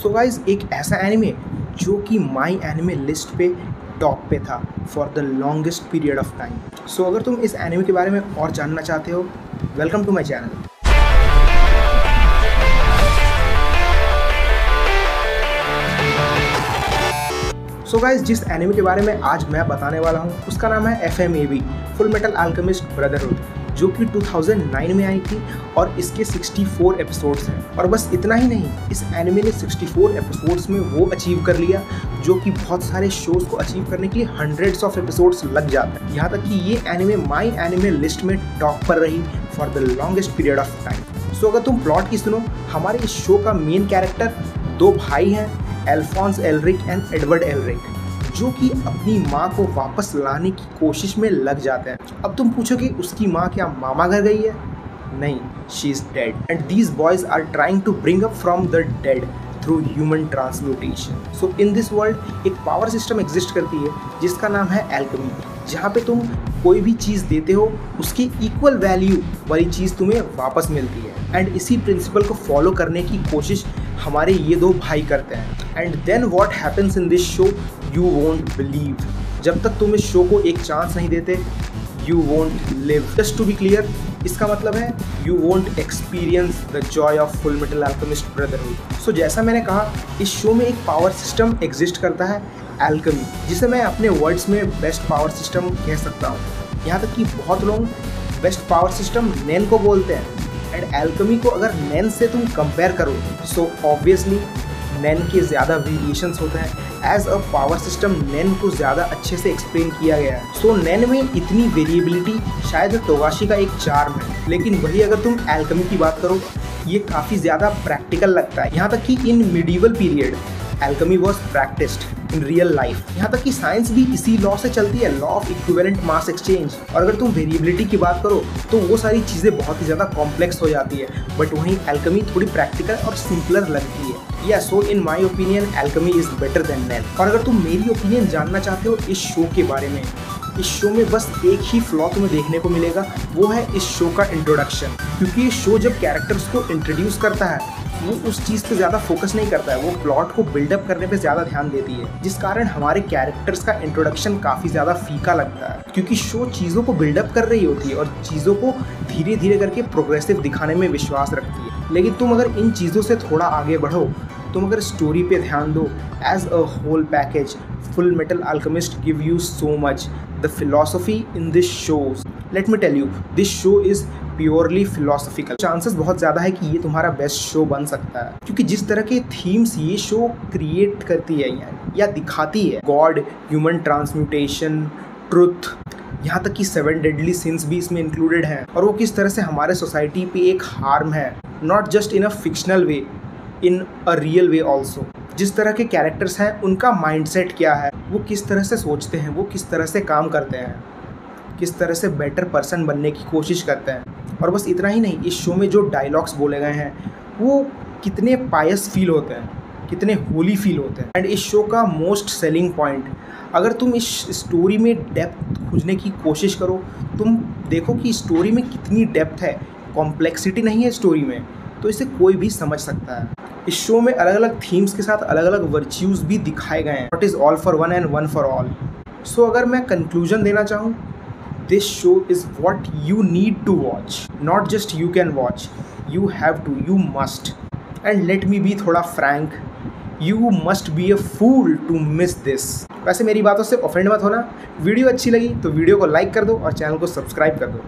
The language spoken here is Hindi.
सो गाइज एक ऐसा एनिमे जो कि माई एनिमे लिस्ट पे टॉप पे था for the longest period of time. So अगर तुम इस एनिमे के बारे में और जानना चाहते हो, welcome to my channel. So guys जिस एनिमे के बारे में आज मैं बताने वाला हूँ उसका नाम है FMAB full metal alchemist brotherhood, जो कि 2009 में आई थी और इसके 64 एपिसोड्स हैं। और बस इतना ही नहीं, इस एनिमे ने 64 एपिसोड्स में वो अचीव कर लिया जो कि बहुत सारे शोज को अचीव करने के लिए हंड्रेड्स ऑफ एपिसोड्स लग जाते हैं। यहाँ तक कि ये एनिमे माई एनिमे लिस्ट में टॉप पर रही for the longest period of time. So अगर तुम प्लॉट की सुनो, हमारे इस शो का मेन कैरेक्टर दो भाई हैं, Alphons Elric and Edward Elric, जो कि अपनी माँ को वापस लाने की कोशिश में लग जाते हैं। अब तुम पूछोगे उसकी माँ क्या मामा घर गई है? नहीं, she is dead and these boys are trying to bring up from the dead through human transmutation. So in this world एक पावर सिस्टम एग्जिस्ट करती है जिसका नाम है एल्केमी, जहाँ पे तुम कोई भी चीज़ देते हो उसकी इक्वल वैल्यू वाली चीज़ तुम्हें वापस मिलती है। एंड इसी प्रिंसिपल को फॉलो करने की कोशिश हमारे ये दो भाई करते हैं। And then what happens in this show you won't believe. जब तक तुम इस शो को एक चांस नहीं देते, you won't live. Just to be clear, इसका मतलब है you won't experience the joy of full metal alchemist brotherhood. So जैसा मैंने कहा, इस शो में एक पावर सिस्टम एग्जिस्ट करता है, एल्केमी, जिसे मैं अपने वर्ड्स में बेस्ट पावर सिस्टम कह सकता हूँ। यहाँ तक कि बहुत लोग बेस्ट पावर सिस्टम नैन को बोलते हैं। एंड एल्केमी को अगर नैन से तुम कंपेयर करो, सो ऑब्वियसली नैन के ज़्यादा वेरिएशंस होते हैं। एज अ पावर सिस्टम नैन को ज़्यादा अच्छे से एक्सप्लेन किया गया है। सो नैन में इतनी वेरिएबिलिटी शायद तोगाशी का एक चार्म है, लेकिन वही अगर तुम एल्केमी की बात करो, ये काफ़ी ज़्यादा प्रैक्टिकल लगता है। यहाँ तक कि in medieval period alchemy was practised in real life. यहाँ तक कि साइंस भी इसी लॉ से चलती है, law of equivalent mass exchange. और अगर तुम वेरिएबिलिटी की बात करो तो वो सारी चीज़ें बहुत ही ज़्यादा कॉम्प्लेक्स हो जाती है, बट वहीं एल्केमी थोड़ी प्रैक्टिकल और सिंपलर लगती है। या so in my opinion alchemy is better than none. और अगर तुम मेरी ओपिनियन जानना चाहते हो इस शो के बारे में, इस शो में बस एक ही फ्लॉ तुम्हें देखने को मिलेगा, वो है इस शो का इंट्रोडक्शन। क्योंकि ये शो जब कैरेक्टर्स को इंट्रोड्यूस करता है वो उस चीज़ पे ज़्यादा फोकस नहीं करता है, वो प्लॉट को बिल्डअप करने पे ज़्यादा ध्यान देती है, जिस कारण हमारे कैरेक्टर्स का इंट्रोडक्शन काफ़ी ज़्यादा फीका लगता है। क्योंकि शो चीज़ों को बिल्डअप कर रही होती है और चीज़ों को धीरे धीरे करके प्रोग्रेसिव दिखाने में विश्वास रखती है। लेकिन तुम अगर इन चीज़ों से थोड़ा आगे बढ़ो, तुम अगर स्टोरी पे ध्यान दो, as a whole package full metal alchemist give you so much. The philosophy in this shows, let me tell you, this show is purely philosophical. Chances बहुत ज़्यादा है कि ये तुम्हारा बेस्ट शो बन सकता है, क्योंकि जिस तरह के थीम्स ये शो क्रिएट करती है या दिखाती है, गॉड, ह्यूमन ट्रांसम्यूटेशन, ट्रुथ, यहाँ तक कि 7 डेडली सिंस भी इसमें इंक्लूडेड हैं। और वो किस तरह से हमारे सोसाइटी पे एक हार्म है, not just in a fictional way, in a real way also. जिस तरह के कैरेक्टर्स हैं उनका माइंडसेट क्या है, वो किस तरह से सोचते हैं, वो किस तरह से काम करते हैं, किस तरह से बेटर पर्सन बनने की कोशिश करते हैं। और बस इतना ही नहीं, इस शो में जो डायलॉग्स बोले गए हैं वो कितने पायस फील होते हैं, कितने होली फील होते हैं। एंड इस शो का मोस्ट सेलिंग पॉइंट, अगर तुम इस स्टोरी में डेप्थ खोजने की कोशिश करो, तुम देखो कि स्टोरी में कितनी डेप्थ है, कॉम्प्लेक्सिटी नहीं है स्टोरी में, तो इसे कोई भी समझ सकता है। इस शो में अलग अलग थीम्स के साथ अलग अलग वर्च्यूज़ भी दिखाए गए हैं। What is all for one and one for all. So अगर मैं कंक्लूजन देना चाहूँ, this show is what you need to watch, not just you can watch, you have to, you must. And let me be थोड़ा frank, you must be a fool to miss this. वैसे मेरी बातों से ऑफेंड मत होना। वीडियो अच्छी लगी तो वीडियो को लाइक कर दो और चैनल को सब्सक्राइब कर दो।